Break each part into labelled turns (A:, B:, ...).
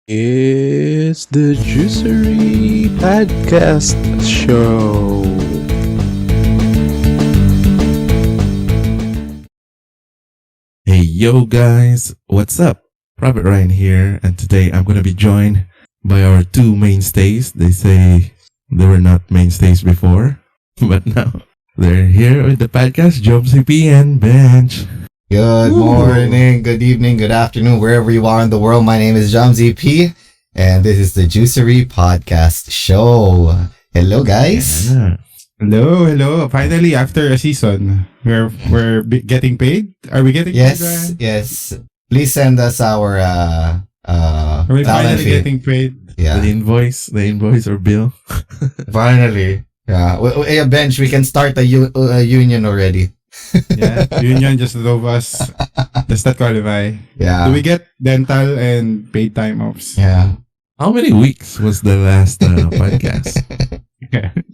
A: It's the Juicery Podcast Show.
B: Hey yo guys, what's up? Robert Ryan here, and today I'm gonna be joined by our two mainstays. They say they were not mainstays before, but now they're here with the podcast, Juicery and Bench.
C: Good morning, good evening, good afternoon, wherever you are in the world. My name is Jamzi P, and this is the Juicery Podcast Show. Hello, guys.
B: Yeah.
D: Hello. Finally, after a season, getting paid. Are we getting paid? Ryan?
C: Yes. Please send us our
D: Are we
C: talent
D: finally
C: fee.
D: getting paid?
C: Yeah,
B: The invoice or bill.
C: finally. Yeah, Bench, we can start a union already.
D: Yeah, union just drove us. Does that qualify?
C: Yeah.
D: Do we get dental and paid time offs?
C: Yeah.
B: How many weeks was the last podcast?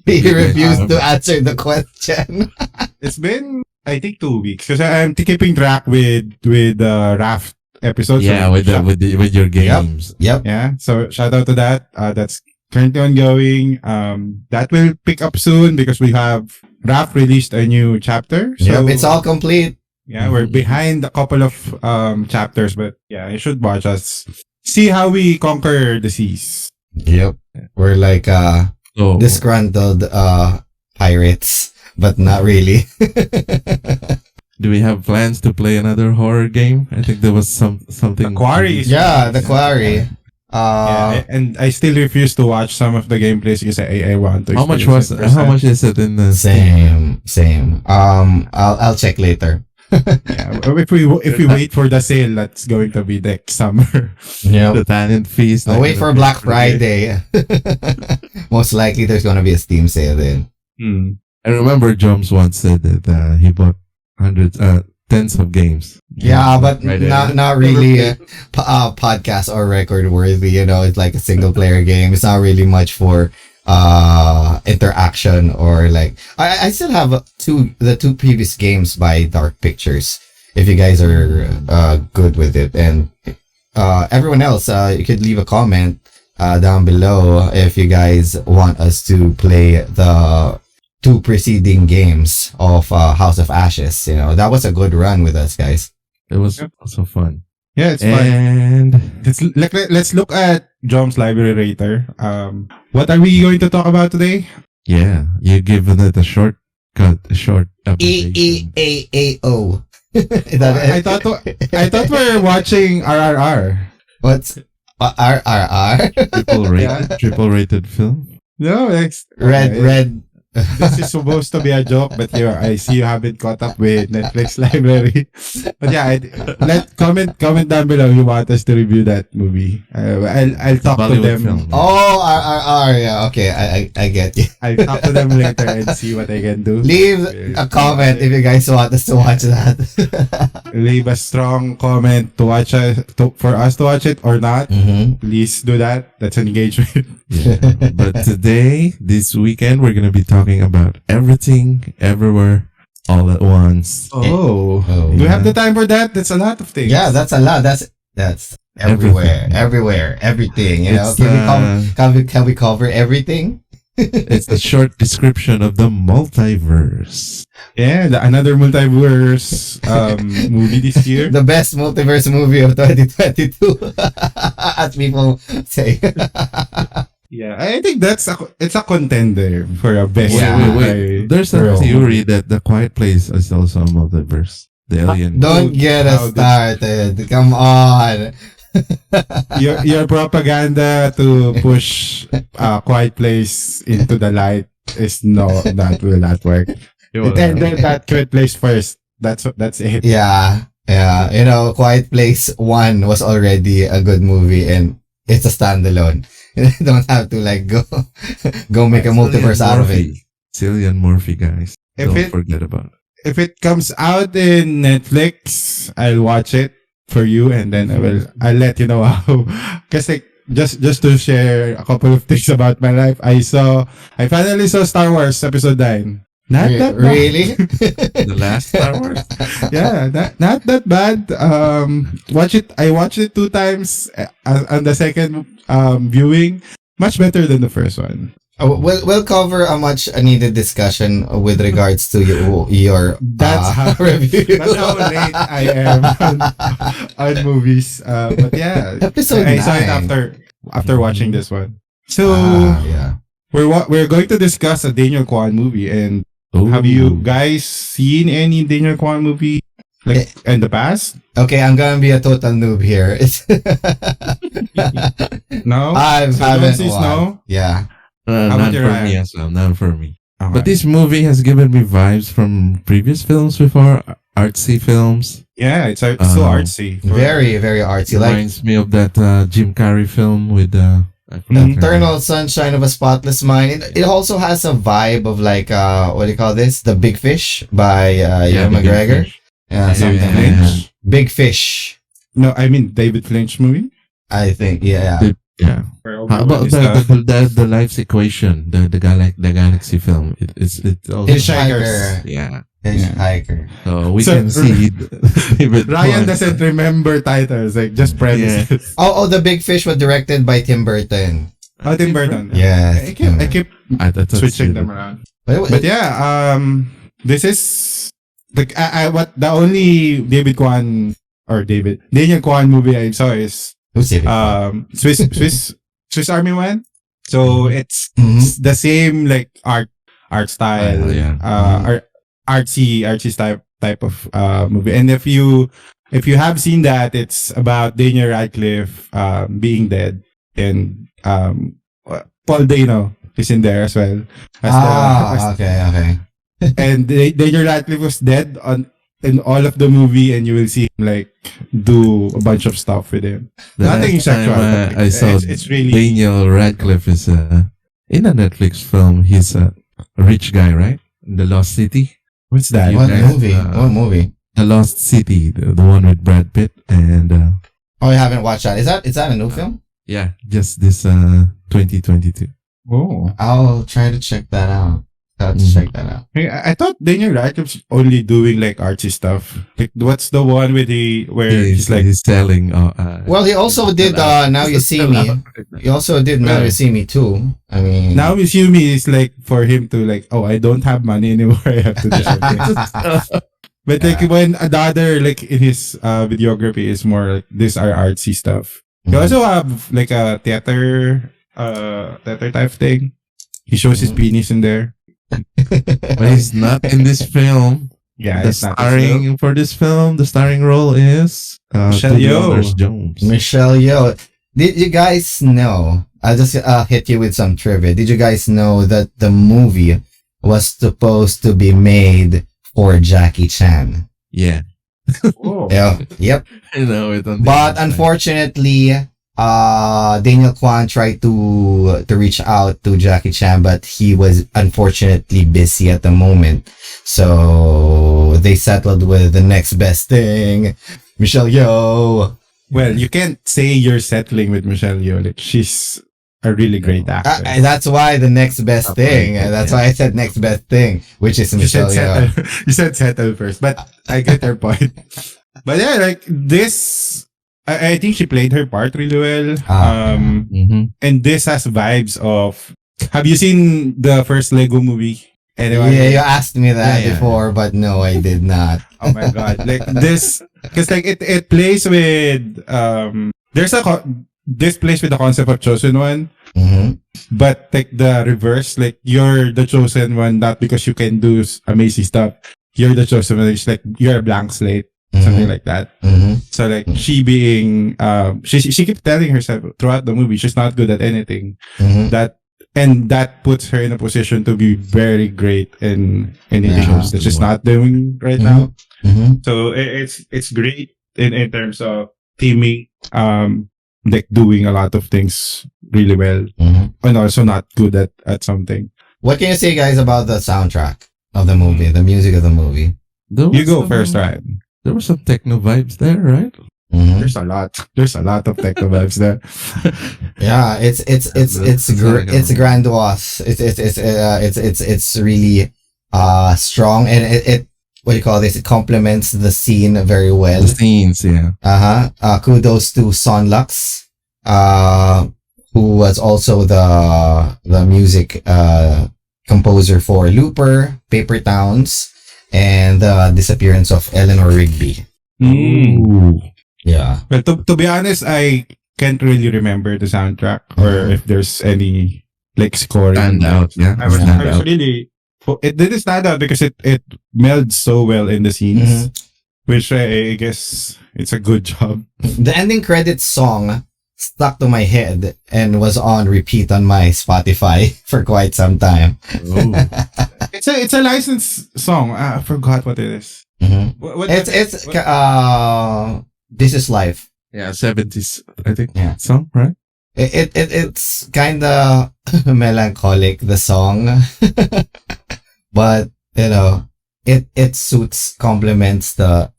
C: He refused to answer the question.
D: It's been, I think, 2 weeks because I'm keeping track with Raft episodes.
B: Yeah,
D: So,
B: with your games.
C: Yep.
D: yeah. So shout out to that. That's currently ongoing. That will pick up soon because we have Raft released a new chapter. So
C: Yep. It's all complete.
D: yeah, we're behind a couple of chapters, but yeah, you should watch us. See how we conquer the seas.
C: Yep. We're like
B: So,
C: disgruntled pirates, but not really.
B: do we have plans to play another horror game? I think there was something.
D: The Quarry is-
C: Yeah, the quarry.
D: Yeah, and I still refuse to watch some of the gameplays because I want to.
B: How much
D: experience it
B: How much is it in the
C: Same. I'll check later.
D: Yeah, if we wait for the sale, that's going to be next summer.
C: Yep.
B: the talent fees?
C: I'll wait for Black Friday. Most likely there's gonna be a Steam sale then.
B: I remember Joms once said that he bought tens of games.
C: Yeah, but
B: Right,
C: not really podcast or record worthy. You know, it's like a single player game. It's not really much for interaction or like. I still have the two previous games by Dark Pictures. If you guys are good with it, and everyone else, you could leave a comment down below if you guys want us to play the two preceding games of House of Ashes. You know, that was a good run with us, guys.
B: It was
D: Yep.
B: also fun.
D: Yeah, it's fun.
B: And
D: Let's look at Jom's library rater. What are we going to talk about today?
B: yeah, you given it a short
C: E
B: abbreviation.
C: A A O.
D: I thought we were watching RRR.
C: What's R?
B: Triple rated film.
D: No,
C: Red.
D: This is supposed to be a joke, but I see you haven't caught up with Netflix library. But yeah, comment down below if you want us to review that movie. I'll talk to
B: Bollywood
D: them.
B: film.
C: Oh, R. Yeah, okay. I get you.
D: I'll talk to them later and see what I can do.
C: Leave a comment if you guys want us to watch that.
D: Leave a strong comment to watch for us to watch it or not.
C: Mm-hmm.
D: Please do that. That's an engagement.
B: Yeah. But this weekend, we're gonna be talking about everything, everywhere, all at once.
D: Oh.
C: Oh.
D: Do we have the time for that? That's a lot of things.
C: Yeah, that's a lot. That's everywhere, everything. You know,
B: It's,
C: can we cover everything?
B: It's a short description of the multiverse.
D: Yeah, another multiverse movie this year.
C: The best multiverse movie of 2022, as people say.
D: Yeah, I think it's a contender for a best.
C: Yeah.
B: Wait. There's a
D: Bro.
B: theory that The Quiet Place is also a multiverse. The alien.
C: Don't get us started. Come on.
D: Your propaganda to push Quiet Place into the light is that will not work. Enter that Quiet Place first. That's it.
C: Yeah. You know, Quiet Place 1 was already a good movie and it's a standalone. You don't have to like go make a multiverse out of it.
B: Cillian Murphy, guys. Don't forget about it.
D: If it comes out in Netflix, I'll watch it for you and then I'll let you know how. Kasi just to share a couple of things about my life, I finally saw Star Wars Episode 9. Not that bad.
C: Really?
B: The last Star Wars.
D: Yeah, not that bad. Watch it. I watched it 2 times on the second viewing. Much better than the first one.
C: We'll cover a much needed discussion with regards to your
D: That's how
C: review.
D: That's how late I am on movies. But yeah,
C: Episode
D: I saw it
C: 9.
D: after watching this one. So
C: Yeah.
D: we're going to discuss a Daniel Kwan movie. And have you guys seen any Daniel Kwan movie like in the past?
C: Okay, I'm gonna be a total noob here.
D: No,
C: I
D: So
C: haven't
D: don't say
C: watched.
D: no?
C: Yeah.
D: How
B: Not
D: about
B: for
D: your
B: me as well. Not for me.
D: Okay.
B: But this movie has given me vibes from previous films before, artsy films.
D: yeah, it's so artsy.
C: Very, very artsy. Like
B: Reminds me of that Jim Carrey film with I forgot her name.
C: Eternal Sunshine of a Spotless Mind. It also has a vibe of like what do you call this? The Big Fish by Ewan
B: The Big
C: McGregor.
B: Fish.
C: Yeah, something
B: Yeah.
C: like that. Big Fish.
D: No, I mean David Lynch movie.
C: I think. Yeah.
B: Yeah. How about the life's equation, the galaxy film? It's also
C: Hitchhiker.
B: yeah.
C: Hitchhiker.
B: So we
D: So,
B: can see
D: Ryan doesn't remember titles, like just premises.
C: Oh, the Big Fish was directed by Tim Burton.
D: Oh, Tim Burton.
C: Yes.
D: I keep switching them around. But yeah, this is like what the only Daniel Kwan movie I saw is
C: Who's it?
D: Swiss Army Man. So it's
C: Mhm.
D: the same like art style, artsy type of movie. And if you have seen that, it's about Daniel Radcliffe being dead, and Paul Dano is in there as well.
C: Okay.
D: And Daniel Radcliffe was dead in all of the movie, and you will see him like do a bunch of stuff with him. Nothing sexual. But, like,
B: I saw
D: it's really
B: Daniel Radcliffe is in a Netflix film. He's a rich guy, right? The Lost City.
D: what's that?
B: You
C: What
B: guys,
C: movie? What movie?
B: The Lost City, the one with Brad Pitt and
C: Oh, I haven't watched that. Is that a new film?
B: yeah, just this 2022.
D: Oh,
C: I'll try to check that out. Check that out.
D: hey, I thought Daniel Radcliffe's only doing like artsy stuff. Like, what's the one where he's like
B: he's selling.
C: Well, he also did Now You See Me. He also did Now You See Me too. I mean,
D: Now You See Me is like for him to like, oh, I don't have money anymore. I have to do something. But like when the other like in his videography is more like these are artsy stuff. He also have like a theater type thing. He shows his penis in there.
B: but he's not in this film.
D: Yeah,
B: The
D: it's not his film.
B: starring for this film, the starring role is
D: Michelle
B: Toby
D: Yeoh.
B: Aldrich Jones.
C: Michelle Yeoh. Did you guys know? I'll just hit you with some trivia. Did you guys know that the movie was supposed to be made for Jackie Chan?
B: Yeah,
D: Oh.
C: Yeah. Yep.
B: I know it. On the
C: But
B: inside.
C: unfortunately, Daniel Kwan tried to reach out to Jackie Chan, but he was unfortunately busy at the moment. So they settled with the next best thing, Michelle Yeoh.
D: Well, you can't say you're settling with Michelle Yeoh. Like, she's a really great actress.
C: That's why the next best thing. That's why I said next best thing, which is Michelle Yeoh.
D: You said settle first, but I get your point. But yeah, like this, I think she played her part really well.
B: Mhm.
D: And this has vibes of. Have you seen the first Lego movie? Anyone?
C: Yeah, you asked me that
B: Yeah.
C: before, but no, I did not.
D: Oh my god! Like this, because like it plays with this plays with the concept of chosen one.
C: Mm-hmm.
D: But like the reverse, like you're the chosen one, not because you can do amazing stuff. You're the chosen one. It's like you're a blank slate, something like that.
C: Mm-hmm.
D: So like she being, she keeps telling herself throughout the movie she's not good at anything.
C: Mm-hmm.
D: That puts her in a position to be very great in anything
C: Yeah.
D: else that she's not doing right
C: Mhm.
D: now.
C: Mm-hmm.
D: So it's great in terms of teaming, like doing a lot of things really well,
C: Mm-hmm.
D: and also not good at something.
C: What can you say, guys, about the soundtrack of the movie, the music of the movie?
B: There
D: You
B: was
D: go
B: some-
D: first, Ryan.
B: There were some techno vibes there, right?
C: Mm-hmm.
D: There's a lot of techno vibes there.
C: Yeah, it's
B: That's
C: grandiose. It's really strong, and it what do you call this? It complements the scene very well.
B: The scenes, yeah.
C: Kudos to Son Lux, who was also the music composer for Looper, Paper Towns, and the disappearance of Eleanor Rigby.
B: Ooh.
C: Yeah.
D: Well, to be honest, I can't really remember the soundtrack or if there's any like scoring.
B: Stand out, yeah.
D: I was
B: Stand out.
D: really. It didn't stand out because it melds so well in the scenes, which I guess it's a good job.
C: The ending credits song stuck to my head and was on repeat on my Spotify for quite some time.
B: Oh.
D: It's a licensed song. I forgot what it is. What
C: It's This Is Life.
B: Yeah, 70s, I think.
C: Yeah.
B: Song, right?
C: It's kind of melancholic, the song, but you know it suits, complements the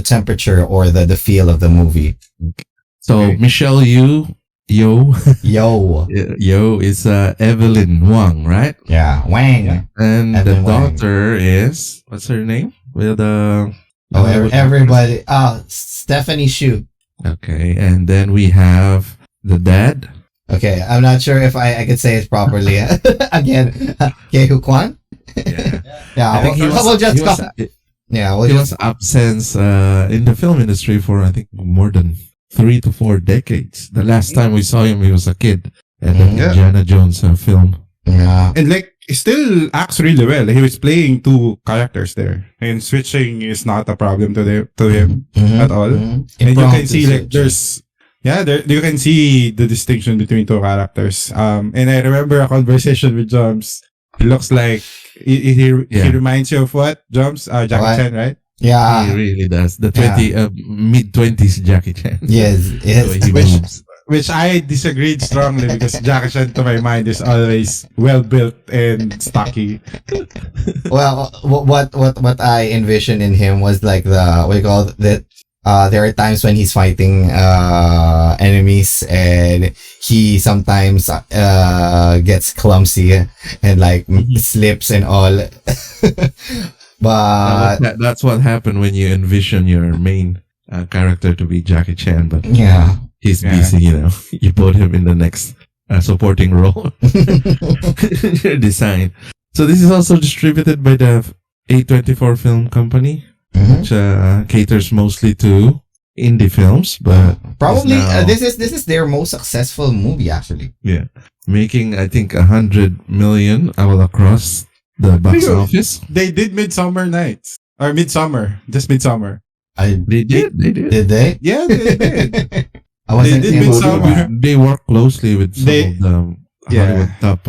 C: temperature or the feel of the movie.
B: So
D: Okay.
B: Michelle Yo
C: Yo,
B: is Evelyn Wang, right?
C: yeah, Wang.
B: And the
C: Evelyn Wang.
B: daughter is, what's her name? With
C: Everybody. Stephanie Shu.
B: Okay, and then we have the dad.
C: Okay, I'm not sure if I could say it properly. Again, Yehu Kwan.
B: Yeah,
C: Yeah,
B: I think
C: we'll just
B: he was,
C: call- yeah, we'll
B: he
C: just
B: was absent in the film industry for I think more than 3 to 4 decades. The last time we saw him, he was a kid at the
D: Yeah.
B: Indiana Jones film.
C: yeah.
D: And like, he still acts really well. He was playing two characters there, and switching is not a problem to him at all. And you can see like there's you can see the distinction between two characters. And I remember a conversation with Jumps. He looks like he reminds you of what Jumps? Jackie
C: What?
D: Chan, right?
C: Yeah.
B: He really does. The mid-20s Jackie Chan.
C: Yes.
B: The way he
D: Which-
B: moves.
D: Which I disagreed strongly because Jackie Chan to my mind is always well built and stocky.
C: Well, what I envisioned in him was like the what do you call that? There are times when he's fighting enemies and he sometimes gets clumsy and like slips and all. But
B: That's what happened when you envision your main character to be Jackie Chan, but
C: yeah.
B: he's
D: Yeah.
B: busy, You put him in the next supporting role. Design. So this is also distributed by the A24 Film Company,
C: Mhm.
B: which caters mostly to indie films, but
C: Probably
B: is now
C: this is their most successful movie actually.
B: making I think 100 million all across the box
D: Really?
B: office.
D: They did Midsummer Nights. Or Midsummer. Just Midsummer.
B: They did.
C: Did they?
D: Yeah, they did.
C: I wasn't
D: did
C: able to
D: Midsommar.
C: watch.
B: They work closely with some
D: They-
B: of the
D: yeah.
B: Hollywood top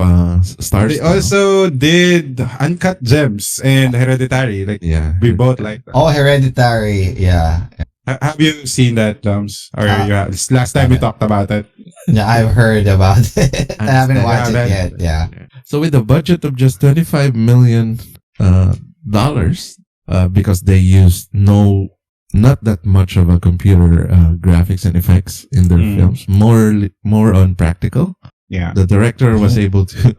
B: stars.
D: They
B: now.
D: also did Uncut Gems and Hereditary. Like,
B: yeah.
D: we both like that.
C: Oh, Hereditary. Yeah.
D: Have you seen that, Jums? Or last time we talked about it?
C: Yeah, I've heard about it. I haven't watched it
D: Yeah,
C: yet. Yeah.
B: So with a budget of just $25 million, because they used not that much of a computer graphics and effects in their films, more on practical.
D: Yeah.
B: The director was able to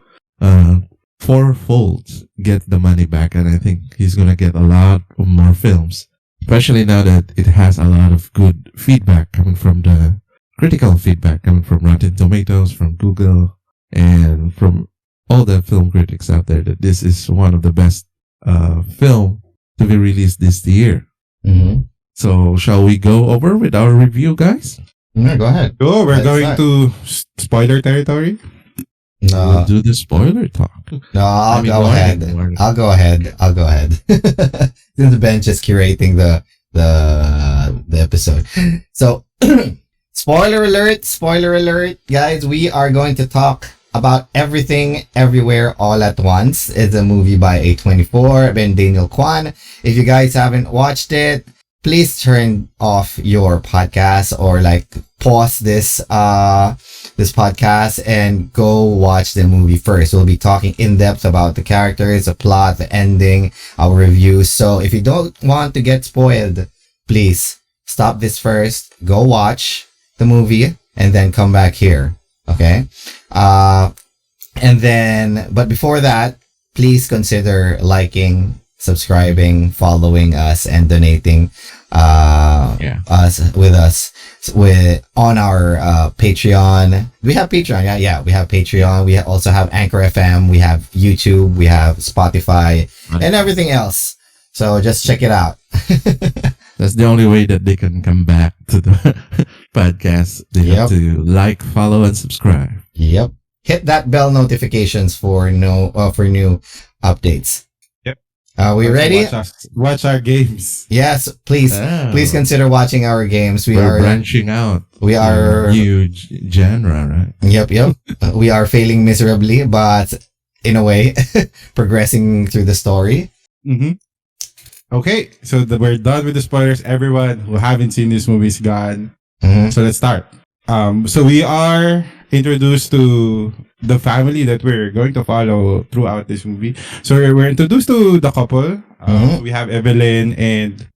B: fourfold get the money back, and I think he's gonna get a lot of more films, especially now that it has a lot of good feedback coming from the critical feedback coming from Rotten Tomatoes, from Google, and from all the film critics out there, that this is one of the best film to be released this year.
C: Mm-hmm.
B: So shall we go over with our review, guys?
C: Yeah, go ahead.
D: So, we're
C: Let's
D: going
C: start.
D: to spoiler territory.
B: We'll
C: No,
B: do the spoiler talk.
C: I'll
B: I mean,
C: go
B: warning,
C: ahead.
B: warning.
C: I'll go ahead. Since the bench is curating the episode. So, spoiler alert, guys. We are going to talk about Everything, Everywhere, All at Once. It's a movie by A24, Ben Daniel Kwan. If you guys haven't watched it, please turn off your podcast or like pause this podcast and go watch the movie first. We'll be talking in depth about the characters, the plot, the ending, our reviews. So if you don't want to get spoiled, please stop this first, go watch the movie, and then come back here. Okay? But before that, please consider liking, subscribing, following us, and donating us on our Patreon. We have Patreon. Yeah, we have Patreon. We also have Anchor FM. We have YouTube. We have Spotify and everything else. So just check it out.
B: That's the only way that they can come back to the podcast. They have to like, follow, and subscribe.
C: Yep. Hit that bell notifications for new updates.
D: Yep.
C: Are we ready?
D: Watch our games.
C: Yes, please. Please consider watching our games.
B: We're branching out.
C: We are
B: new genre, right?
C: Yep. We are failing miserably, but in a way, progressing through the story.
D: Mm-hmm. Okay, so we're done with the spoilers. Everyone who haven't seen this movie is gone.
C: Mm-hmm.
D: So let's start. So we are introduced to the family that we're going to follow throughout this movie. So we're introduced to the couple. We have Evelyn and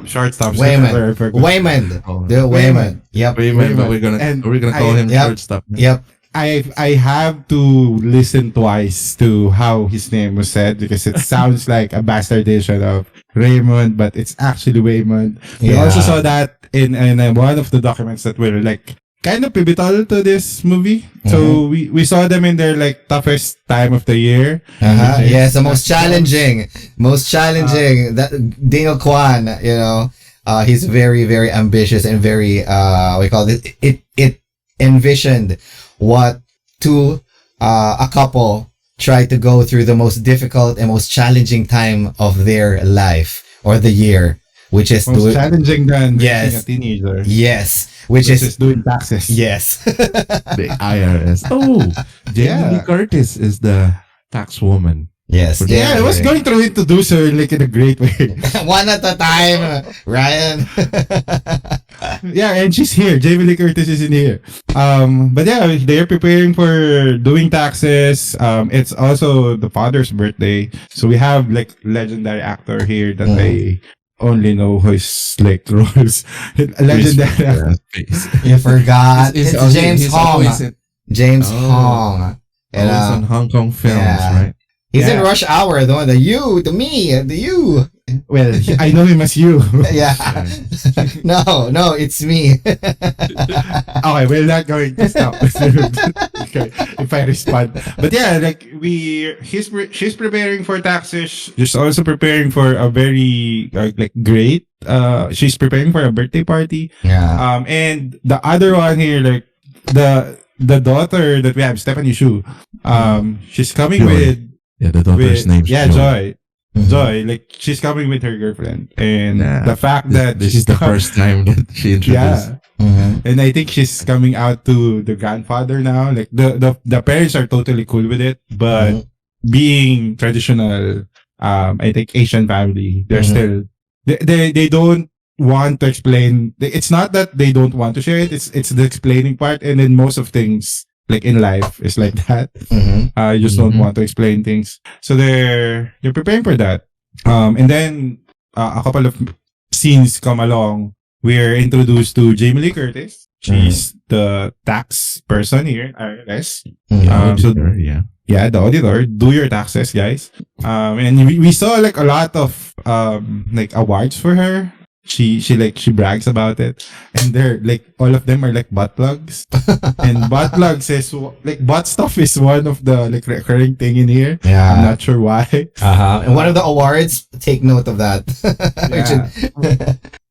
D: shortstop.
C: Waymond. Waymond. Yep.
B: Waymond, but we're gonna call him shortstop.
C: Yep.
D: I have to listen twice to how his name was said because it sounds like a bastardization of Raymond, but it's actually Waymond. We also saw that in one of the documents that were like kind of pivotal to this movie. So we saw them in their like toughest time of the year.
C: Yes, the most challenging. That Daniel Kwan, he's very, very ambitious and very we call it envisioned what a couple try to go through the most difficult and most challenging time of their life or the year, which is
D: most challenging than being a
C: yes,
D: teenager.
C: yes, which is
D: doing taxes.
C: yes.
B: The IRS. Oh, Jamie Lee Curtis is the tax woman.
C: Yes.
D: Yeah, I was going to introduce her like in a great way.
C: One at a time, Ryan.
D: Yeah, and she's here. Jamie Lee Curtis is in here. But yeah, they're preparing for doing taxes. It's also the father's birthday. So we have like legendary actor here that I only know his like roles. Legendary actor.
C: You forgot. It's James Hong. James
B: Oh.
C: Hong. And
B: Always on Hong Kong films, right?
C: He's in Rush Hour, the one, the you, the me, the you.
D: Well, I know him as you.
C: Yeah. No, it's me.
D: Okay, we're not going to stop. Okay, if I respond. But yeah, like she's preparing for taxes. She's also preparing for a very like great. She's preparing for a birthday party.
C: Yeah.
D: And the other one here, like the daughter that we have, Stephanie Shu. She's coming
B: Joy.
D: with.
B: Yeah, the daughter's name's
D: Joy. Joy, like she's coming with her girlfriend, and the fact that
B: this is the first time that she introduced.
D: And I think she's coming out to the grandfather now. Like the parents are totally cool with it, but being traditional, I think Asian family, they're still they don't want to explain. It's not that they don't want to share it. It's the explaining part, and then most of things. Like in life is like that. You just don't want to explain things. So they're preparing for that. And then a couple of scenes come along. We're introduced to Jamie Lee Curtis. She's the tax person here, IRS.
B: The auditor.
D: The auditor. Do your taxes, guys. And we saw like a lot of like awards for her. She brags about it, and they're like all of them are like butt plugs, and butt plugs is like butt stuff is one of the like recurring thing in here.
C: Yeah,
D: I'm not sure why.
C: And one of the awards, take note of that.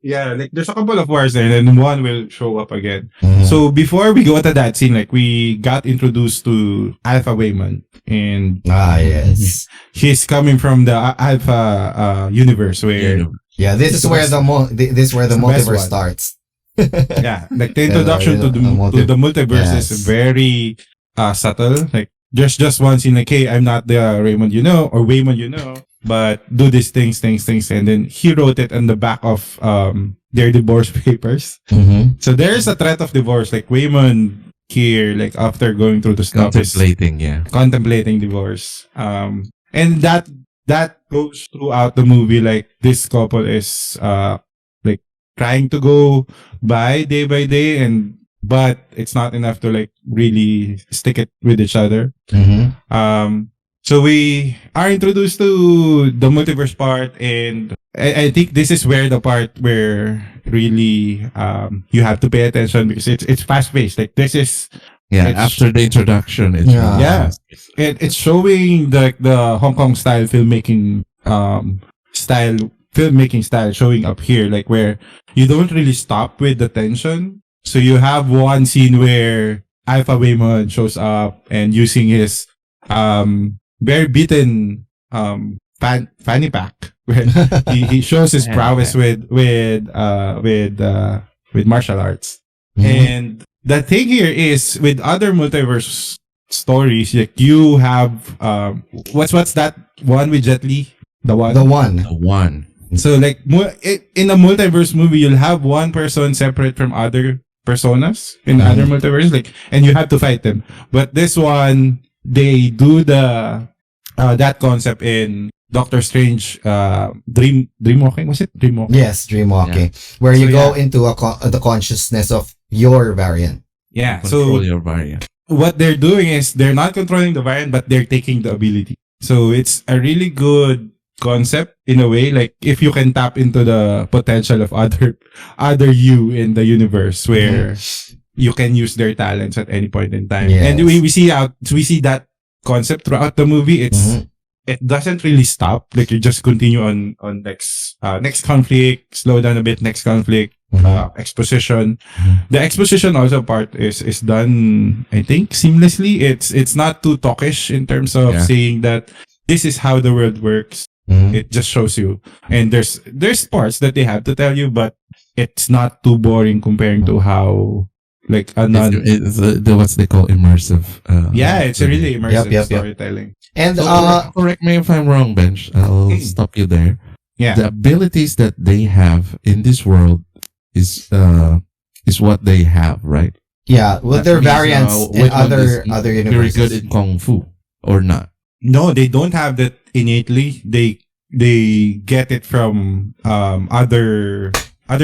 D: Yeah, like there's a couple of awards there, and then one will show up again. So before we go to that scene, like we got introduced to Alpha Waymond, and
C: yes,
D: he's coming from the Alpha universe where.
C: Yeah, this is where the multiverse starts.
D: Yeah, like the introduction to the multiverse is very subtle. Like just one scene, like, hey, I'm not the Raymond you know or Waymond you know, but do these things, and then he wrote it on the back of their divorce papers. So there's a threat of divorce. Like Waymond here, like after going through the stuff, contemplating divorce. And that goes throughout the movie. Like this couple is like trying to go by day, but it's not enough to like really stick it with each other. So we are introduced to the multiverse part, and I think this is where the part where really you have to pay attention because it's fast paced. Like this is
B: Yeah,
D: it's-
B: after the introduction, it's
C: Yeah.
D: Yeah. it's showing the Hong Kong style filmmaking style showing up here, like where you don't really stop with the tension. So you have one scene where Alpha Waymond shows up and using his very beaten fanny pack where he shows his prowess with martial arts.
C: Mhm.
D: And the thing here is with other multiverse stories, like you have what's that one with Jet Li? The one.
C: The one.
B: the one.
D: So like in a multiverse movie, you'll have one person separate from other personas in other multiverses, like, and you have to fight them. But this one, they do the that concept in Doctor Strange. Dreamwalking, was it Dreamwalking?
C: Yes, dreamwalking, where
D: So,
C: you go into the consciousness of your variant.
D: Yeah.
B: Control
D: So
B: your variant.
D: what they're doing is they're not controlling the variant, but they're taking the ability. So it's a really good concept in a way. Like if you can tap into the potential of other you in the universe, where you can use their talents at any point in time.
C: Yes.
D: And we see that concept throughout the movie.
C: Mhm.
D: It doesn't really stop. Like you just continue on next conflict, slow down a bit, next conflict, exposition. The exposition also part is done, I think, seamlessly. It's not too talkish in terms of
B: Yeah.
D: saying that this is how the world works.
C: Mhm.
D: It just shows you. And there's parts that they have to tell you, but it's not too boring comparing to how like a non.
B: It's what they call immersive.
D: Yeah, it's a really immersive
C: Yep.
D: storytelling.
C: And
B: So, correct me if I'm wrong, Bench. I'll stop you there.
D: Yeah.
B: The abilities that they have in this world is what they have, right?
C: yeah, with
B: That
C: their
B: means,
C: variants in
B: Whitman
C: other
B: is very
C: universes.
B: good in kung fu, or not?
D: No, they don't have that innately. They get it from other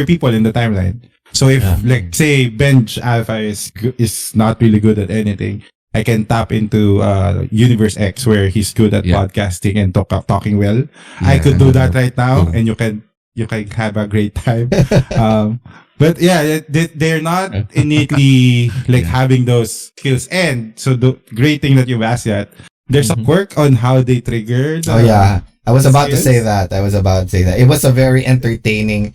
D: people in the timeline. So if like say Bench Alpha is not really good at anything, I can tap into Universe X where he's good at
B: Yeah.
D: podcasting and talking well. I could do that right now, and you can have a great time. But yeah, they're not innately like having those skills. And so the great thing that you've asked that there's a quirk on how they trigger.
C: Oh yeah, I was about to
D: skills?
C: say that. It was a very entertaining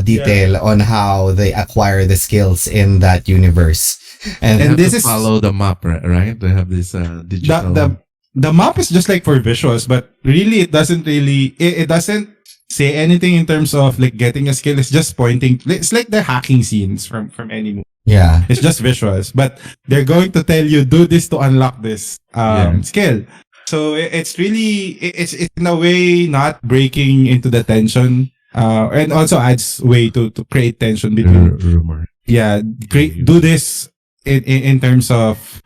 C: detail on how they acquire the skills in that universe.
B: And
D: And
B: this
D: this is-
B: follow the map, right? They have this digital.
D: The map is just like for visuals, but really it doesn't say anything in terms of like getting a skill. It's just pointing. It's like the hacking scenes from any movie.
C: Yeah.
D: It's just visuals, but they're going to tell you do this to unlock this skill. So it's really it's in a way not breaking into the tension, and also adds way to create tension between.
B: rumor.
D: Yeah, do this in terms of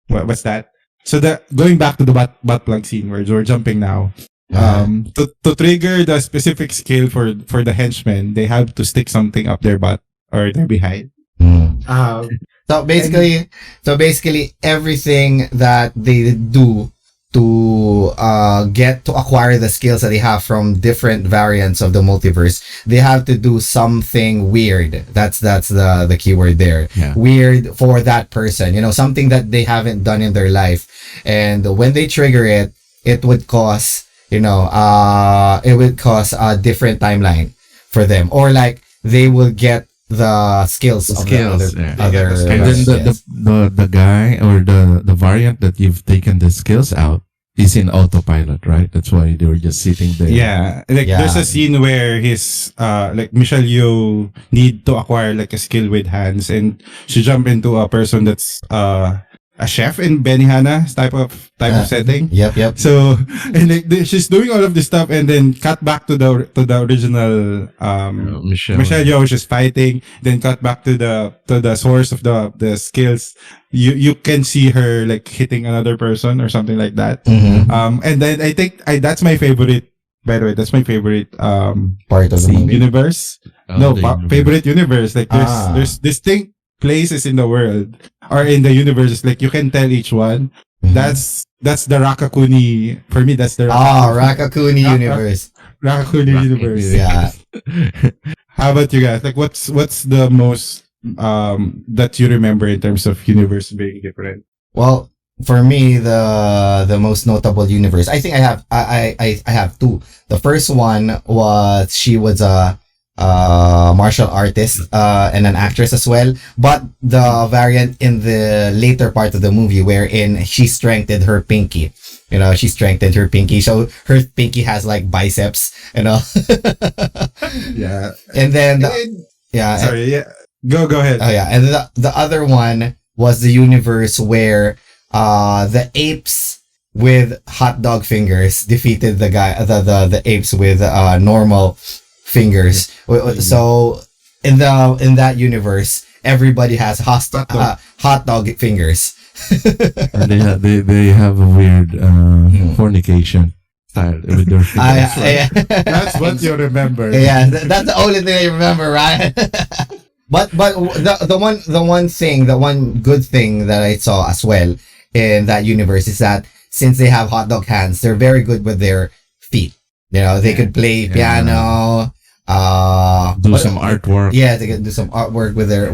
D: what's that? So going back to the butt plug scene where we're jumping now. To trigger the specific skill for the henchmen, they have to stick something up their butt or their behind.
C: So basically, everything that they do to acquire the skills that they have from different variants of the multiverse, they have to do something weird. That's the keyword there.
B: Yeah.
C: Weird for that person, something that they haven't done in their life. And when they trigger it, it would cause a different timeline for them, or like they will get the skills of the other.
B: And then the guy or the variant that you've taken the skills out is in autopilot, right? That's why they were just sitting there.
D: Yeah, like there's a scene where his like Michelle Yeoh need to acquire like a skill with hands, and she jump into a person that's a chef in Benihana type of setting.
C: Yep.
D: So and like she's doing all of this stuff, and then cut back to the original Michelle Yeoh, which is fighting. Then cut back to the source of the skills. You can see her like hitting another person or something like that. And then I think that's my favorite. By the way, that's my favorite
C: part of the movie.
D: universe. Favorite universe. Like there's distinct places in the world or in the universe. Like you can tell each one,
C: Mhm.
D: That's the Rakakuni. For me, that's the
C: Rakakuni
D: Ra-
C: universe.
D: Rakakuni universe.
C: Yeah.
D: How about you guys? Like, what's the most that you remember in terms of universe being different?
C: Well, for me, the most notable universe. I think I have two. The first one was she was a martial artist and an actress as well. But the variant in the later part of the movie, wherein she strengthened her pinky. She strengthened her pinky, so her pinky has like biceps.
D: Yeah.
C: And then
D: And- sorry. Yeah. Go ahead.
C: Oh yeah, and the other one was the universe where the apes with hot dog fingers defeated the apes with normal fingers. So in that universe, everybody has hot dog fingers.
B: And they have a weird fornication style with their fingers.
D: That's what you remember.
C: Yeah, that's the only thing I remember, right? But the one good thing that I saw as well in that universe is that since they have hot dog hands, they're very good with their feet. They could play piano,
B: Do some artwork.
C: Yeah, they can do some artwork with their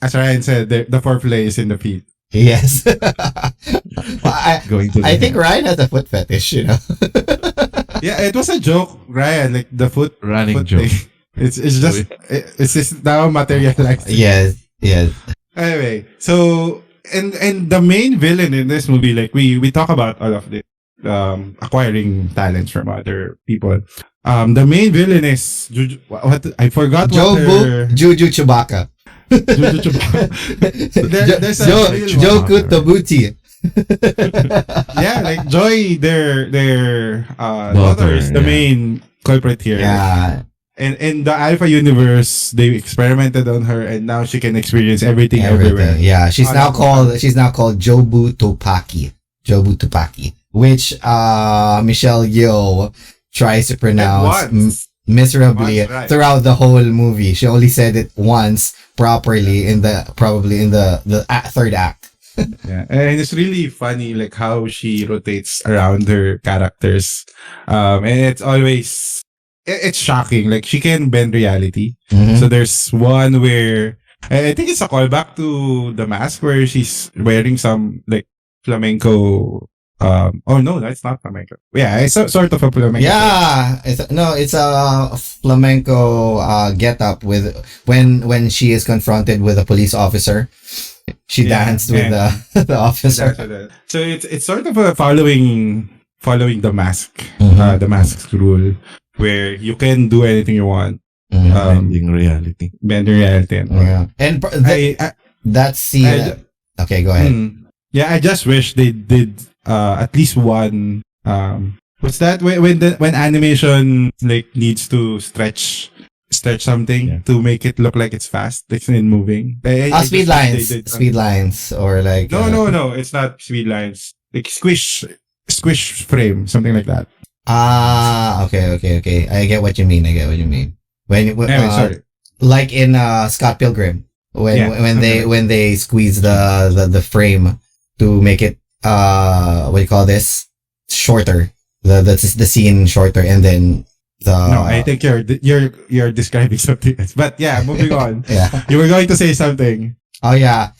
D: As Ryan said, the foreplay is in the feet.
C: Yes. Well,
B: Going to the
C: I think Ryan has a foot fetish,
D: Yeah, it was a joke, Ryan. Like the
B: running
D: foot
B: joke.
D: thing. It's just now materialized.
C: Yes.
D: Anyway, so and the main villain in this movie, like we talk about all of this, acquiring talents from other people. The main villain is what I forgot.
C: Juju Chewbacca.
D: There's a real
C: Joku Tabuti.
D: yeah, like Joy, their daughter is the main culprit here.
C: Yeah.
D: And in the Alpha universe, they experimented on her, and now she can experience everything everywhere.
C: Yeah, she's now called Jobu Tupaki. Jobu Tupaki, which Michelle Yeoh tries to pronounce miserably
D: Once, right.
C: throughout the whole movie. She only said it once properly probably in the third act.
D: Yeah, and it's really funny, like how she rotates around her characters, and it's shocking. Like she can bend reality.
C: Mhm.
D: So there's one where I think it's a callback to The Mask, where she's wearing some like flamenco. Oh no, that's not flamenco. Yeah, it's sort of a flamenco.
C: Yeah, it's a flamenco get up with when she is confronted with a police officer. She
D: Yeah,
C: danced with the officer.
D: So it's sort of a following The Mask,
C: Mhm.
D: The Mask's rule, where you can do anything you want,
C: Mhm.
B: Bending reality.
D: bend reality.
C: Yeah, and that scene. Okay, go ahead.
D: Yeah, I just wish they did at least one. What's that? When animation like needs to stretch something to make it look like it's fast, like in moving.
C: Speed lines, or like
D: No, it's not speed lines. Like squish frame, something like that.
C: Okay. I get what you mean. When
D: Sorry.
C: like in Scott Pilgrim, when they squeeze the frame to make it what do you call this, shorter, the scene shorter, and then
D: No, I think you're describing something else. But yeah, moving on.
C: yeah.
D: You were going to say something.
C: Oh yeah,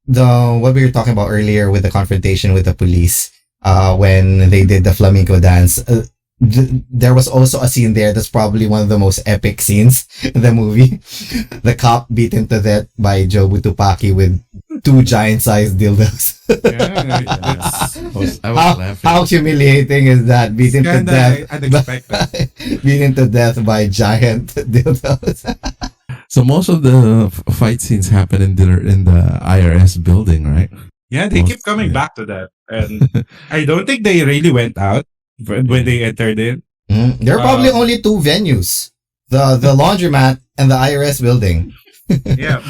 C: what we were talking about earlier with the confrontation with the police, when they did the flamenco dance. There was also a scene there that's probably one of the most epic scenes in the movie. The cop beaten to death by Jobu Tupaki with 2 giant-sized dildos.
B: I was laughing.
C: How humiliating is that? Beaten to death.
D: Unexpected.
C: Beaten to death by giant dildos.
B: So most of the fight scenes happen in the IRS building, right?
D: Yeah, they keep coming back to that, and I don't think they really went out when they entered in.
C: There are probably only 2 venues: the laundromat and the IRS building.
D: Yeah,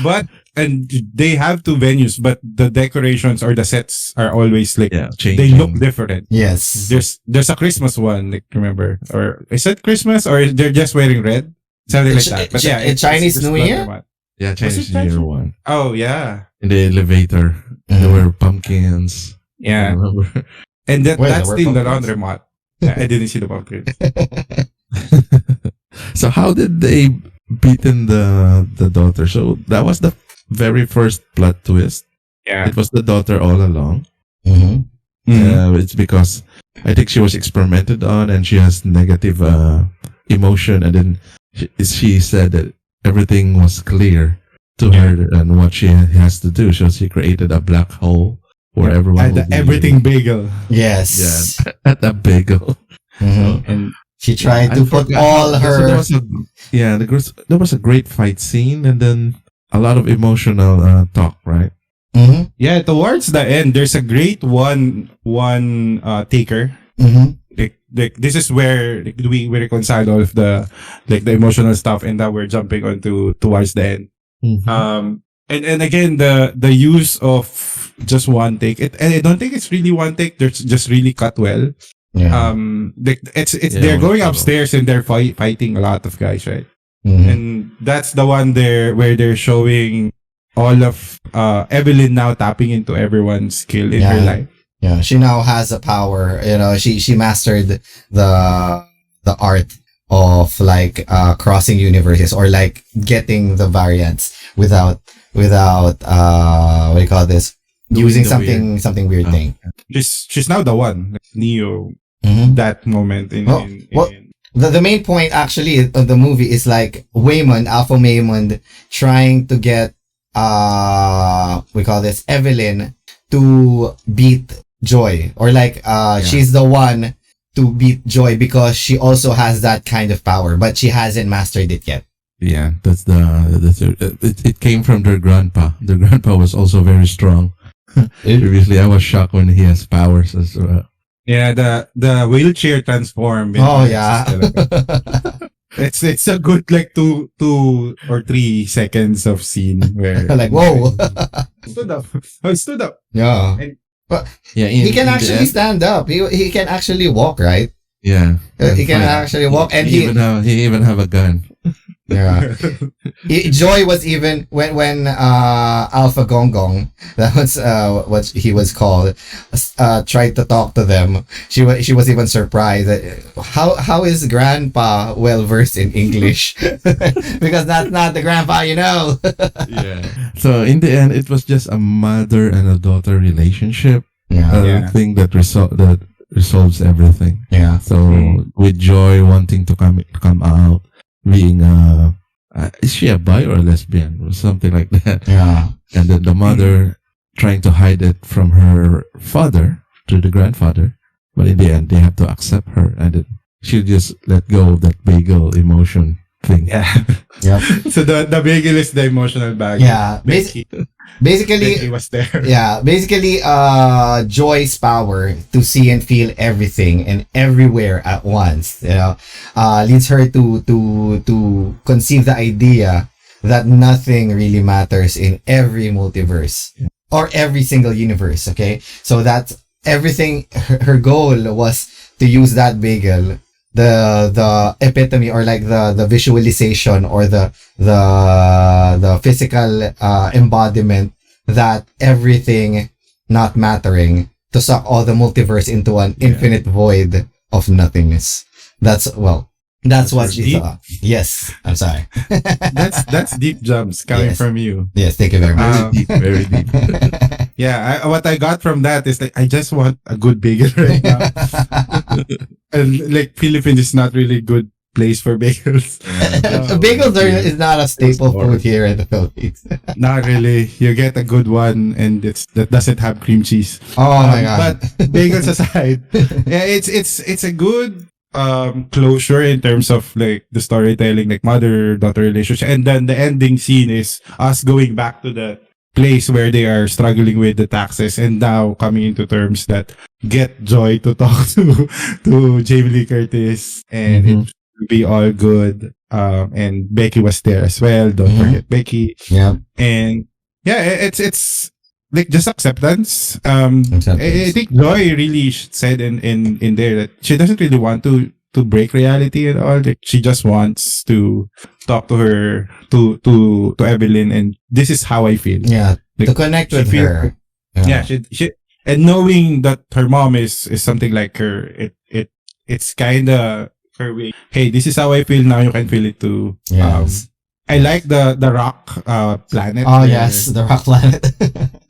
D: and they have 2 venues, but the decorations or the sets are always like they
B: changing.
D: look different.
C: Yes.
D: There's a Christmas one, like, remember, or is it Christmas, or they're just wearing red, something like that. But yeah,
C: Chinese New Year.
B: Yeah, Chinese New Year one
D: Oh yeah,
B: in the elevator. There were pumpkins. I
D: Yeah.
B: remember.
D: And
C: Wait,
D: that's
C: there were
D: still the
C: pumpkins?
D: laundromat. I didn't see the pumpkins.
B: So how did they beaten the daughter? So that was the very first plot twist.
D: Yeah.
B: It was the daughter all along.
C: Mhm.
B: It's because I think she was experimented on and she has negative emotion, and then she said that everything was clear to her and what she has to do. So she created a black hole where everyone
D: And
B: will be-
D: everything bagel.
C: Yes.
B: Yeah, at a bagel.
C: Mhm.
D: And
C: She tried
B: I
C: to put
B: forgot
C: all
B: how- so
C: her.
B: there was a great fight scene, and then a lot of emotional talk, right?
C: Mhm.
D: yeah, towards the end, there's a great one taker.
C: Mhm.
D: Like this is where like, we reconcile all of the like the emotional stuff, and that we're jumping onto towards the end. And again the use of just one take. And I don't think it's really one take. There's just really cut well.
C: Yeah.
D: It's
B: Yeah,
D: they're going
B: well,
D: upstairs and they're fighting a lot of guys, right?
C: Mhm.
D: And that's the one there where they're showing all of Evelyn now tapping into everyone's skill in her
C: Yeah.
D: life.
C: Yeah, she now has a power. You know, she mastered the art of like crossing universes, or like getting the variants without what do you call this?
B: Doing
C: Using
B: the
C: something weird
B: Oh.
C: thing.
D: She's now the one, like Neo.
C: Mhm.
D: That moment in,
C: Oh, what- The main point actually of the movie is like Waymond, Alpha Waymond, trying to get we call this Evelyn to beat Joy, or like she's the one to beat Joy because she also has that kind of power, but she hasn't mastered it yet.
B: Yeah, it came from their grandpa. Their grandpa was also very strong. Previously, I was shocked when he has powers as well.
D: Yeah, the wheelchair transform.
C: Oh yeah.
D: It's a good like 2 or 3 seconds of scene where
C: Like whoa.
D: stood up. Oh, stood up.
C: Yeah.
B: Yeah,
C: He can actually stand up. He can actually walk, right?
B: Yeah,
C: He can actually walk, and
B: he even have a gun.
C: yeah. Joy was even when Alpha Gong, that was what he was called, tried to talk to them. She was even surprised that, how is Grandpa well versed in English, because that's not the grandpa you know.
B: Yeah. So in the end, it was just a mother and a daughter relationship.
C: Yeah.
D: Yeah.
B: Thing that resolves everything.
C: Yeah.
B: So with Joy wanting to come out, being is she a bi or a lesbian or something like that?
C: Yeah.
B: And then the mother trying to hide it from her father to the grandfather, but in the end they have to accept her, and then she just let go of that bagel emotion thing.
D: Yeah.
C: Yep.
D: So the bagel is the emotional bag.
C: Yeah.
D: Becky
C: Basically,
D: was there.
C: yeah, basically, Joy's power to see and feel everything and everywhere at once, leads her to conceive the idea that nothing really matters in every multiverse or every single universe. Okay, so that's everything. Her goal was to use that bagel, the epitome, or like the visualization, or the physical embodiment that everything not mattering, to suck all the multiverse into an infinite void of nothingness. That's what she
D: deep.
C: thought. Yes, I'm sorry.
D: That's deep jumps coming
C: Yes.
D: from you.
C: Yes, thank you very much.
B: Very deep.
D: Yeah, what I got from that is like I just want a good bagel right now. And like Philippines is not really good place for bagels.
C: Bagels is not a staple food here in the Philippines.
D: Not really. You get a good one, and that doesn't have cream cheese.
C: Oh my god.
D: But bagels aside, yeah, it's a good closure in terms of like the storytelling, like mother-daughter relationship, and then the ending scene is us going back to the place where they are struggling with the taxes, and now coming into terms that get Joy to talk to Jamie Lee Curtis, and it will be all good. And Becky was there as well. Don't forget Becky.
C: Yeah.
D: And yeah, it's like just acceptance. I think Joy really said in there that she doesn't really want to break reality at all. Like she just wants to talk to her to Evelyn, and this is how I feel.
C: Yeah.
D: Like,
C: To connect
D: she
C: with
D: feel-
C: her.
D: Yeah, she and knowing that her mom is something like her, it's kind of her way. Hey, this is how I feel now. You can feel it too.
C: Yes.
D: I like the rock planet.
C: Oh
D: where
C: yes, the rock planet.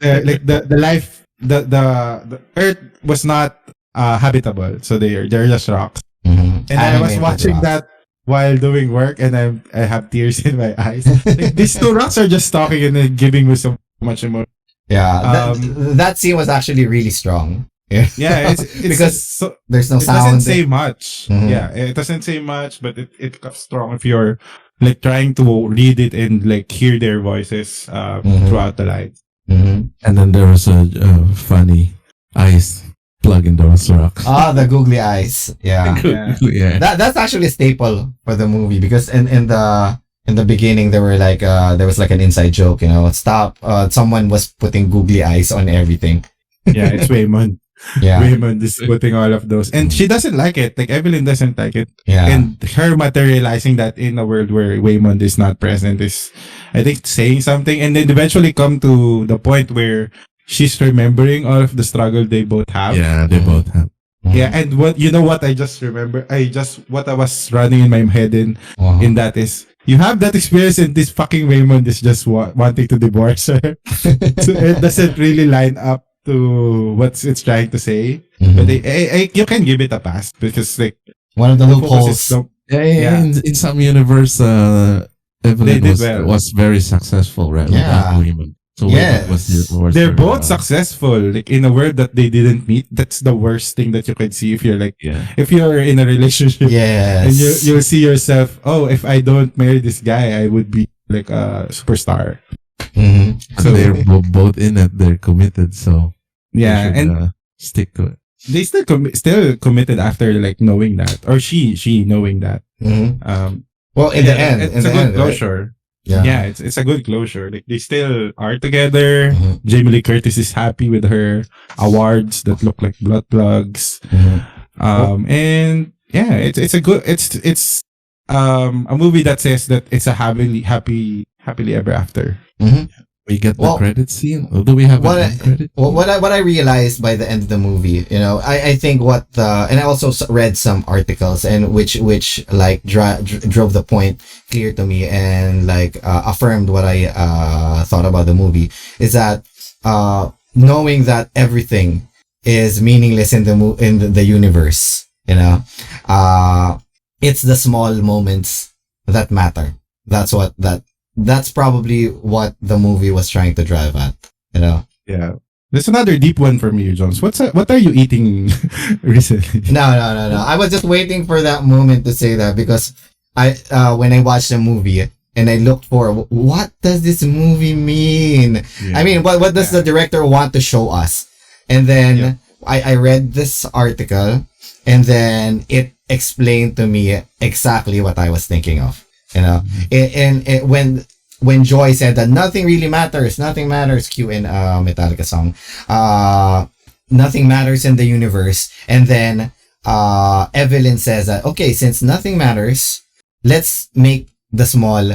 D: like the life the Earth was not habitable, so they're just rocks.
C: Mhm.
D: And I was
C: Animated
D: watching
C: rocks.
D: that while doing work, and I have tears in my eyes. Like, these two rocks are just talking and then giving me so much emotion.
C: Yeah,
D: Um,
C: that scene was actually really strong. Yeah,
D: Yeah, it's
C: because
D: so,
C: there's no
D: it doesn't
C: sound.
D: say much.
C: Mhm.
D: Yeah, it doesn't say much, but it comes strong if you're like trying to read it and like hear their voices
C: Mhm.
D: throughout the line.
C: Mhm.
B: And then there was a funny ice plug in those rocks.
C: Ah, the googly eyes. Yeah,
D: Yeah.
B: Yeah.
C: that's actually a staple for the movie because in the beginning there was like an inside joke. Stop. Someone was putting googly eyes on everything.
D: Yeah, it's Waymond.
C: Yeah,
D: Waymond is putting all of those, and she doesn't like it. Like Evelyn doesn't like it,
C: yeah.
D: and her materializing that in a world where Waymond is not present is, I think, saying something. And then eventually come to the point where she's remembering all of the struggle they both have.
B: Yeah, they both have.
D: Yeah, and what I just remember, what I was running in my head
C: Uh-huh.
D: in that is, you have that experience, and this fucking Waymond is just wanting to divorce her. So it doesn't really line up to what it's trying to say.
C: Mhm.
D: But you can give it a pass because like
C: One of the
D: the focus is
C: loopholes.
B: Yeah. In some universe,
D: They
B: Evelyn
D: did well.
B: was very successful, right?
C: Yeah.
B: With Waymond. So
C: Yes.
B: Waymond was
D: they're
B: their,
D: both successful. Like in a world that they didn't meet, that's the worst thing that you can see if you're like,
B: Yeah.
D: if you're in a relationship.
C: Yes.
D: And you'll see yourself, oh, if I don't marry this guy, I would be like a superstar.
C: Mhm.
B: So they're both in it. They're committed. So
D: Yeah,
B: they should,
D: and
B: stick to it.
D: they still committed after like knowing that, or she knowing that.
C: Mhm.
D: Um,
C: Well, in the
D: yeah,
C: end,
D: it's
C: in
D: a
C: the
D: good
C: end, right?
D: closure.
C: Yeah.
D: Yeah, it's a good closure. Like they still are together.
C: Mhm.
D: Jamie Lee Curtis is happy with her awards that look like blood plugs.
C: Mhm.
D: And yeah, it's a good a movie that says that it's a happily ever after.
C: Mhm.
B: We get the
C: Well,
B: credit scene. Or do we have
C: what
B: an
C: I-
B: end credit?
C: Well, what I realized by the end of the movie, I think and I also read some articles and which like drove the point clear to me and like affirmed what I thought about the movie is that knowing that everything is meaningless in the universe, it's the small moments that matter. That's probably what the movie was trying to drive at,
D: Yeah. There's another deep one from you, Jones. What are you eating recently?
C: No. I was just waiting for that moment to say that because when I watched the movie and I looked for what does this movie mean?
B: Yeah.
C: I mean, what does the director want to show us? And then
D: Yeah.
C: I read this article and then it explained to me exactly what I was thinking of. And when Joy said that nothing matters, cue in Metallica song, nothing matters in the universe, and then Evelyn says that okay, since nothing matters, let's make the small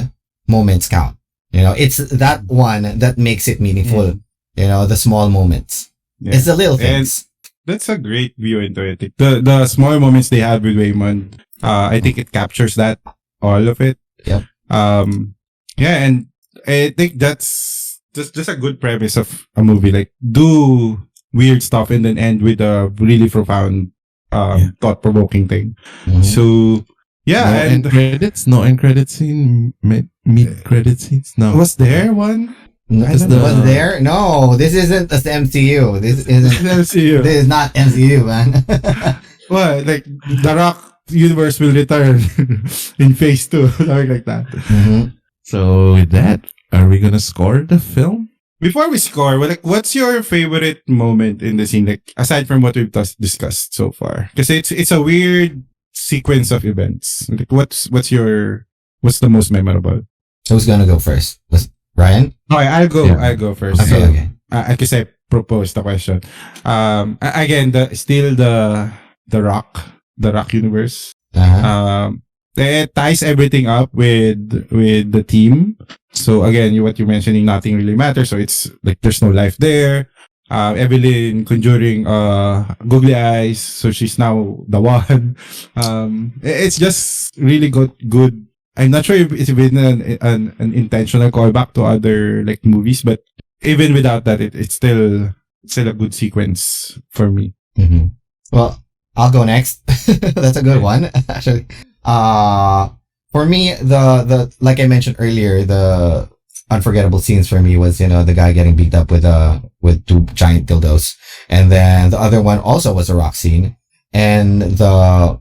C: moments count. It's that one that makes it meaningful. The small moments.
D: Yeah.
C: It's the little things.
D: That's a great view into it. The small moments they had with Waymond, I think it captures that, all of it.
C: Yep.
D: Yeah, and I think that's just a good premise of a movie. Like, do weird stuff and then end with a really profound, thought-provoking thing.
C: Mhm.
D: So, yeah,
B: no
D: and
B: end credits. No end credit scene. Mid credit scenes. No.
D: was there one?
C: Was
B: the-
C: there? No, this isn't the MCU. This isn't.
D: MCU.
C: This is not MCU, man.
D: Well, like, the Rock universe will return in phase 2, something like that.
C: Mhm.
B: So with that, are we gonna score the film?
D: Before we score, what's your favorite moment in the scene? Like, aside from what we've discussed so far, because it's a weird sequence of events. Like, what's the most memorable?
C: Who's gonna go first? Ryan?
D: Okay, I'll go.
B: Yeah.
D: I'll go first.
C: Okay,
D: So,
C: okay.
D: because I proposed the question. Again, the Rock universe.
C: Uh-huh.
D: It ties everything up with the team. So again, what you're mentioning, nothing really matters. So it's like there's no life there. Evelyn conjuring googly eyes, so she's now the one. It's just really good. I'm not sure if it's been an intentional callback to other like movies, but even without that, it's still a good sequence for me.
C: Mm-hmm. Well, I'll go next. That's a good one, actually. For me, the like I mentioned earlier, the unforgettable scenes for me was the guy getting beat up with two giant dildos, and then the other one also was a rock scene, and the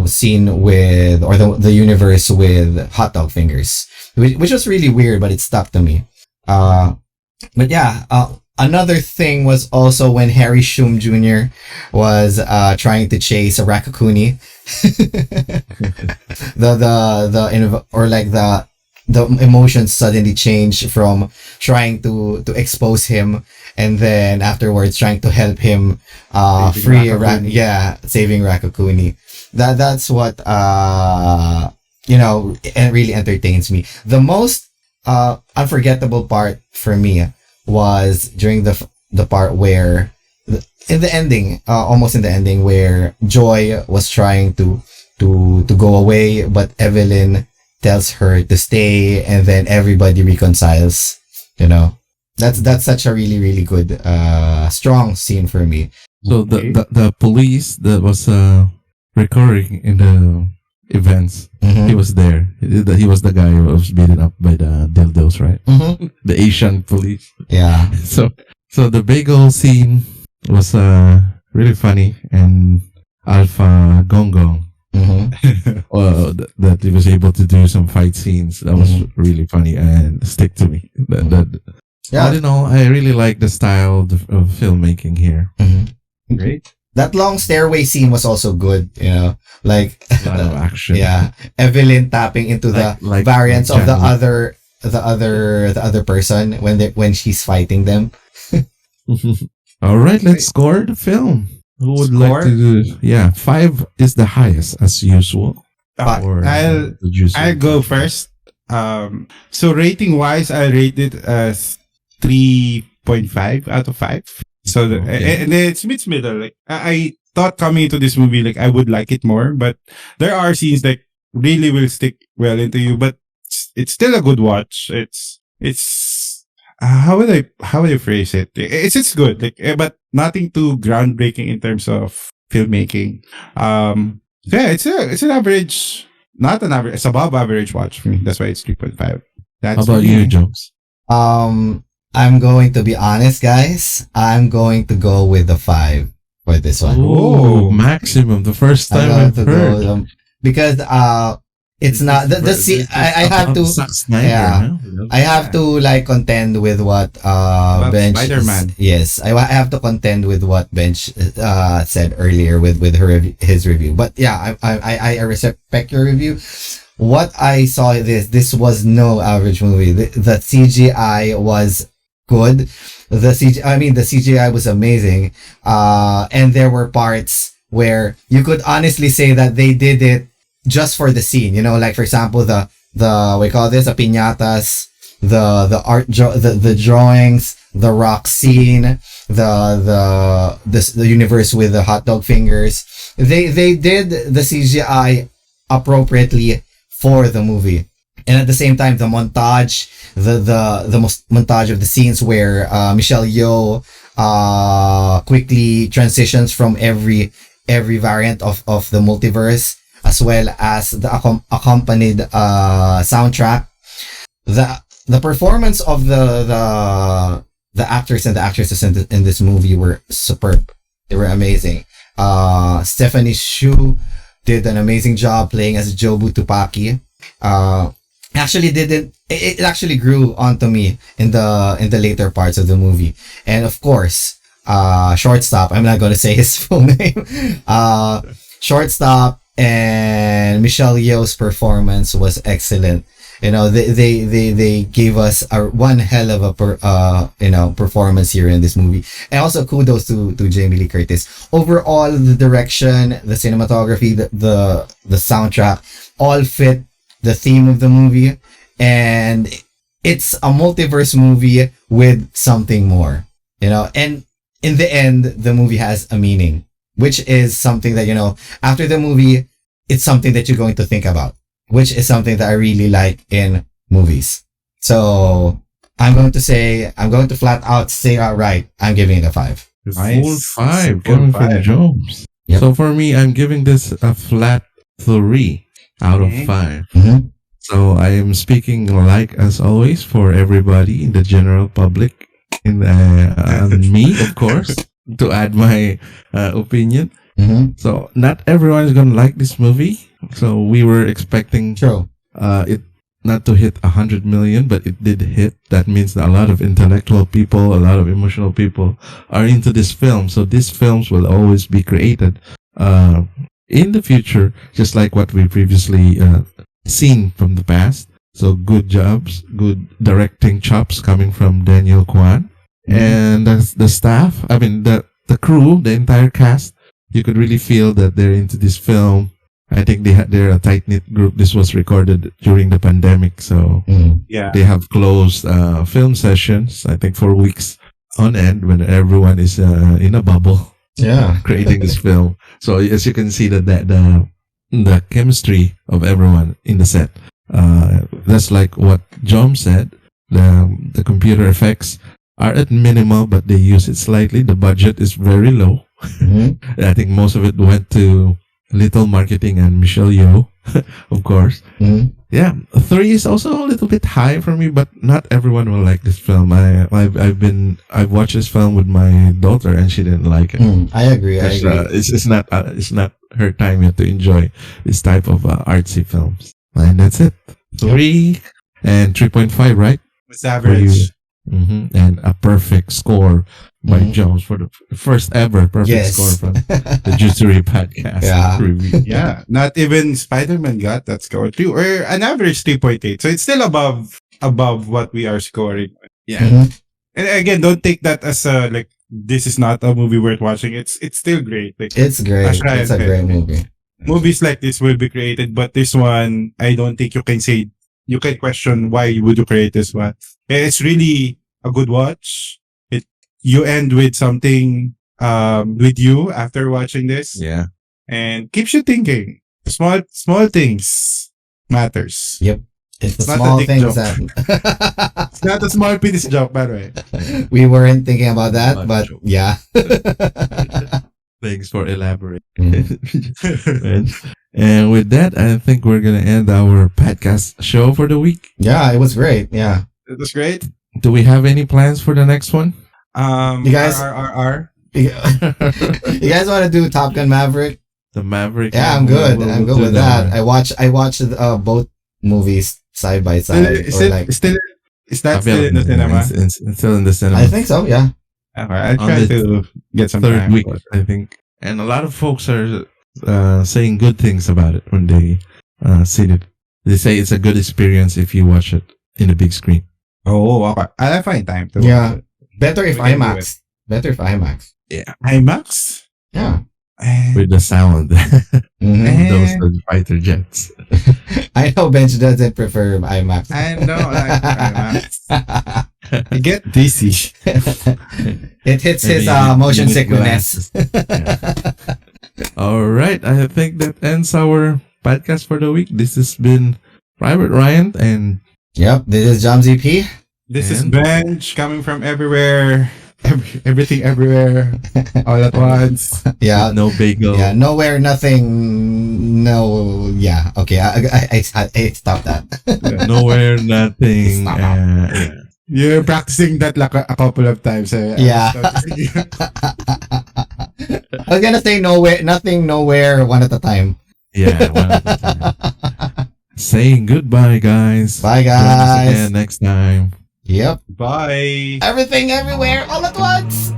C: scene with or the universe with hot dog fingers, which was really weird, but it stuck to me. But yeah, another thing was also when Harry Shum Jr. was trying to chase a Rakakuni. The emotions suddenly change from trying to expose him, and then afterwards trying to help him free saving Rakakuni. That's what it really entertains me. The most unforgettable part for me was during the part where in the ending, almost in the ending, where Joy was trying to go away, but Evelyn tells her to stay, and then everybody reconciles. That's such a really really good strong scene for me.
B: So the police that was recurring in the events,
C: Mm-hmm.
B: he was there. He was the guy who was beaten up by the dildos, right?
C: Mm-hmm.
B: The Asian police.
C: Yeah.
B: So the bagel scene was really funny, and Alpha Gong Gong,
C: Mm-hmm.
B: that he was able to do some fight scenes. That was really funny and stick to me.
C: Yeah.
B: All in all, I really like the style of filmmaking here.
C: Mm-hmm.
D: Great.
C: That long stairway scene was also good, like
B: A lot of action.
C: yeah, Evelyn tapping into the
B: Like
C: variants of the
B: John
C: other person when she's fighting them.
B: All right, let's score the film. Who would like to do? Yeah, 5 is the highest as usual. For
D: I'll
B: the Juicery
D: I'll go
B: Podcast.
D: first. So rating wise, I rate it as 3.5 out of 5. So
B: Okay.
D: and it's middle. Like I thought coming into this movie, like I would like it more, but there are scenes that really will stick well into you. But it's still a good watch. It's how would I phrase it? It's good. Like but nothing too groundbreaking in terms of filmmaking. Yeah, it's an average, not an average. It's above average watch for me. That's why it's 3.5. That's
B: How about
D: for me.
B: you, Jones?
C: I'm going to be honest, guys. I'm going to go with the 5 for this one.
B: Oh, maximum. The first
C: I'm
B: time
C: going
B: I've
C: to go
B: heard.
C: with them because it's not the scene. I have to.
B: Zack Snyder,
C: Yeah.
B: huh?
C: I have to like contend with what Bench
D: Spider-Man.
C: yes, I have to contend with what Bench said earlier with his review. But yeah, I respect your review. What I saw this was no average movie. The CGI was good. The CGI was amazing. And there were parts where you could honestly say that they did it just for the scene. Like for example, the we call this a piñatas, the art the drawings, the rock scene, the universe with the hot dog fingers. They did the CGI appropriately for the movie, and at the same time the montage, the montage of the scenes where Michelle Yeoh quickly transitions from every variant of the multiverse, as well as the accompanied soundtrack. The performance of the actors and the actresses in this movie were superb. They were amazing. Stephanie Hsu did an amazing job playing as Jobu Tupaki. It actually grew onto me in the later parts of the movie. And of course, shortstop, I'm not gonna say his full name. Shortstop and Michelle Yeoh's performance was excellent. They gave us one hell of a performance here in this movie. And also kudos to Jamie Lee Curtis. Overall, the direction, the cinematography, the soundtrack all fit the theme of the movie, and it's a multiverse movie with something more. And in the end, the movie has a meaning, which is something that, after the movie, it's something that you're going to think about, which is something that I really like in movies. So I'm going to flat out say outright, I'm giving it a 5.
B: Full 5
D: Full
B: coming from
D: 5.
B: Jones.
C: Yep.
B: So for me, I'm giving this a flat 3 out of
D: Okay.
B: 5.
C: Mm-hmm.
B: So I am speaking like as always for everybody in the general public, and me, of course, to add my opinion.
C: Mm-hmm.
B: So not everyone is gonna like this movie. So we were expecting
C: True.
B: it not to hit 100 million, but it did hit. That means that a lot of intellectual people, a lot of emotional people are into this film. So these films will always be created in the future, just like what we previously seen from the past. So good jobs, good directing chops coming from Daniel Kwan. And the staff, I mean, the crew, the entire cast, you could really feel that they're into this film. I think they're a tight knit group. This was recorded during the pandemic, so
D: Yeah.
B: they have closed film sessions. I think for weeks on end when everyone is in a bubble
C: Yeah.
B: creating this film. So as you can see that the chemistry of everyone in the set. That's like what Jom said. The computer effects are at minimal, but they use it slightly. The budget is very low.
C: Mm-hmm.
B: I think most of it went to little marketing and Michelle Yeoh, of course.
C: Mm-hmm.
B: Yeah, 3 is also a little bit high for me, but not everyone will like this film. I've watched this film with my daughter and she didn't like it.
C: I agree.
B: It's not her time yet to enjoy this type of artsy films. And that's it. 3 and 3.5, right?
D: It's average.
B: And a perfect score by Jones for the first ever perfect
C: Yes.
B: score from the Juicery Podcast
C: Yeah.
B: review.
D: Yeah. Not even Spider-Man got that score too, or an average 3.8. So it's still above what we are scoring.
B: Yeah.
C: Mhm.
D: And again, don't take that as like this is not a movie worth watching. It's still great. Like
C: It's great.
D: That's right,
C: It's a
D: okay.
C: great movie.
D: movies like this will be created, but this one, I don't think you can question why would you create this one. It's really a good watch. You end with something with you after watching this,
B: Yeah.
D: and keeps you thinking. Small things matters.
C: It's the
D: Not a
C: small
D: dick
C: things
D: joke.
C: that
D: It's not a small penis joke, by the way.
C: we weren't thinking about that,
B: Smart
C: but
B: joke.
C: yeah.
B: Thanks for elaborating.
C: Mhm.
B: and with that, I think we're gonna end our podcast show for the week.
C: Yeah, it was great. Yeah.
D: It was great.
B: Do we have any plans for the next one?
C: You guys-
D: R.
C: You guys want to do Top Gun Maverick?
B: The Maverick.
C: Yeah, I'm good.
B: We'll
C: I'm good
B: do
C: with that. I watched both movies side by side.
D: Is
C: or like,
D: that still in the cinema?
B: It's still in the cinema.
C: I think so. Yeah.
D: Okay, I
B: On
D: try
B: the
D: to get some
B: third
D: time.
B: week, I think. And a lot of folks are saying good things about it when they see it. They say it's a good experience if you watch it in the big screen.
D: Oh, okay. I'll find time to
C: Yeah.
D: watch it.
C: Better if
D: We can do
C: IMAX. Better if IMAX.
D: IMAX?
C: Yeah.
B: With the sound.
C: Mhm.
B: Those are the fighter jets.
C: I know Bench doesn't prefer IMAX.
D: I don't like IMAX. I get dizzy.
C: It hits
B: Maybe
C: his
B: you
C: motion
B: need
C: sickness.
B: All right. I think that ends our podcast for the week. This has been Private Ryan and
C: Yep, this is Jam ZP.
D: This is
B: And-
D: Bench coming from everywhere. Everything everywhere. All at once.
C: Yeah.
B: No Bagel.
C: Yeah, nowhere, nothing, no, yeah, okay, I stopped that.
B: Nowhere, nothing.
C: Stop.
B: Yeah.
D: You're practicing that like a couple of times.
C: Yeah. I was gonna say nowhere, nothing, nowhere, one at a time.
B: Yeah. One at a time. Saying goodbye, guys.
C: Bye,
B: Join us
C: guys.
B: again next time.
C: Yep,
D: Bye.
C: everything, everywhere, all at once.